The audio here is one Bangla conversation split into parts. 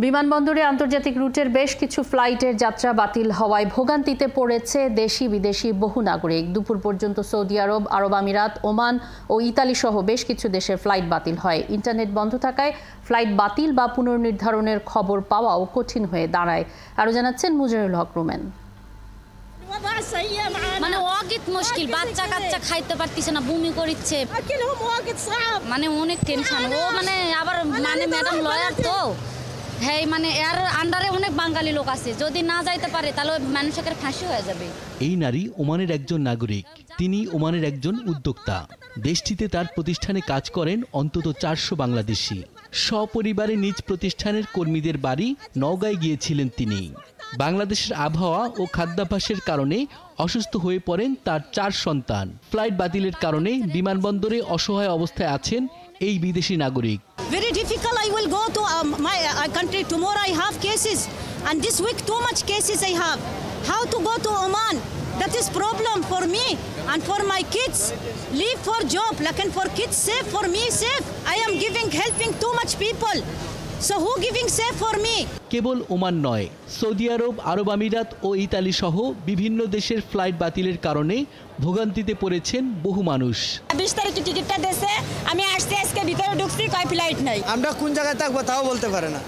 বিমানবন্দরে আন্তর্জাতিক রুটের বেশ কিছু ফ্লাইটের যাত্রা বাতিল হওয়ায় ভোগান্তিতে পড়েছে দেশি বিদেশি বহু নাগরিক। দুপুর পর্যন্ত সৌদি আরব, আরব আমিরাত, ওমান ও ইতালি সহ বেশ কিছু দেশের ফ্লাইট বাতিল হয়। ইন্টারনেট বন্ধ থাকায় ফ্লাইট বাতিল বা পুনর্নির্ধারণের খবর পাওয়াও কঠিন হয়ে দাঁড়ায়। আরও জানাচ্ছেন মুজাহিরুল হক রুমেন। মানে ওয়াকিত মুশকিল, বাচ্চা কাচ্চা খাইতে পারতেছে না, বমি করছে, মানে অনেক টেনশন। ও মানে আবার মানে ম্যাডাম লয়ার তো, হ্যাঁ মানে এর আন্ডারে অনেক বাঙালি লোক আছে, যদি না যাইতে পারে তাহলে মানুষের ফাঁসি হয়ে যাবে। এই নারী ওমানের একজন নাগরিক, তিনি ওমানের একজন উদ্যোক্তা। দেশটিতে তার প্রতিষ্ঠানে কাজ করেন অন্তত 400 বাংলাদেশি। সপরিবারে নিজ প্রতিষ্ঠানের কর্মীদের বাড়ি নওগাঁয় গিয়েছিলেন তিনি। বাংলাদেশের আবহাওয়া ও খাদ্যাভ্যাসের কারণে অসুস্থ হয়ে পড়েন তার 4 সন্তান। ফ্লাইট বাতিলের কারণে বিমানবন্দরে অসহায় অবস্থায় আছেন এই বিদেশি নাগরিক। Very difficult. I will go to my country tomorrow. I have cases, and this week too much cases I have. How to go to Oman? That is problem for me and for my kids. Leave for job, like and for kids safe, for me safe. I am helping too much people. So who giving safe for me? Cable Oman নয়, সৌদি আরব, আরব আমিরাত ও ইতালি সহ বিভিন্ন দেশের ফ্লাইট বাতিলের কারণে ভোগান্তিতে পড়েছেন বহু মানুষ। 20 তারিখে টিকিটটা দেশে আমি আসতে আজকে ভিতরে ঢুকছি, কয় ফ্লাইট নাই। আমরা কোন জায়গায় থাকবো তাও বলতে পারে না।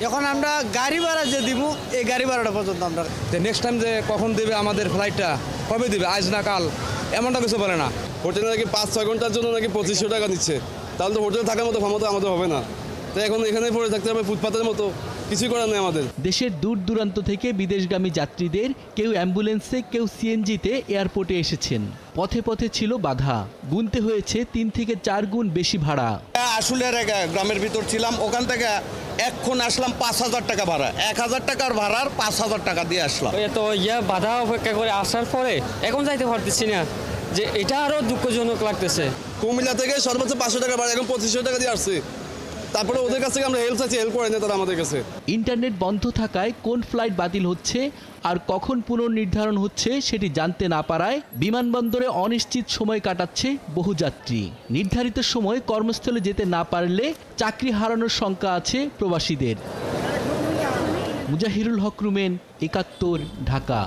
এখন আমরা গাড়ি ভাড়া যে দিব, এই গাড়ি ভাড়াটা পর্যন্ত আমরা নেক্সট টাইম যে কখন দেবে আমাদের ফ্লাইটটা, কবে দেবে, আজ না কাল, এমনটা কিছু বলে না। হোটেলে নাকি 5-6 ঘন্টার জন্য নাকি 2500 টাকা দিচ্ছে, তাহলে তো হোটেলে থাকার মতো ক্ষমতা আমাদের হবে না। তো এখন এখানে পড়ে থাকতে হবে ফুটপাতের মতো, কিছুই করার নেই আমাদের। দেশের দূর দূরান্ত থেকে বিদেশগামী যাত্রীদের কেউ অ্যাম্বুলেন্সে, কেউ সিএনজিতে এয়ারপোর্টে এসেছেন। পথে পথে ছিল বাধা, গুনতে হয়েছে 3 থেকে 4 গুণ বেশি ভাড়া। আসলে গ্রামের ভিতর ছিলাম, ওখান থেকে এখন আসলাম 5000 টাকা ভাড়া, 1000 টাকার ভাড়ার 5000 টাকা দিয়ে আসলাম। তো বাধা অপেক্ষা করে আসার পরে এখন যাইতে পারতেছি না, যে এটা আরো দুঃখজনক লাগতেছে। কুমিল্লা থেকে সর্বোচ্চ 500 টাকা ভাড়া, এখন 2500 টাকা দিয়ে আসছে। তারপরে ওদের কাছ থেকে আমরা হেল্প চাইছি, হেল্প করে না তারা আমাদের কাছে। ইন্টারনেট বন্ধ থাকায় কোন ফ্লাইট বাতিল হচ্ছে আর কখন পুনর্নির্ধারণ হচ্ছে সেটি জানতে না পারায় বিমানবন্দরে অনিশ্চিত সময় কাটাচ্ছে বহু যাত্রী। নির্ধারিত সময় কর্মস্থলে যেতে না পারলে চাকরি হারানোর শঙ্কা আছে প্রবাসীদের। মুজাহিরুল হক রুমেন, 71, ঢাকা।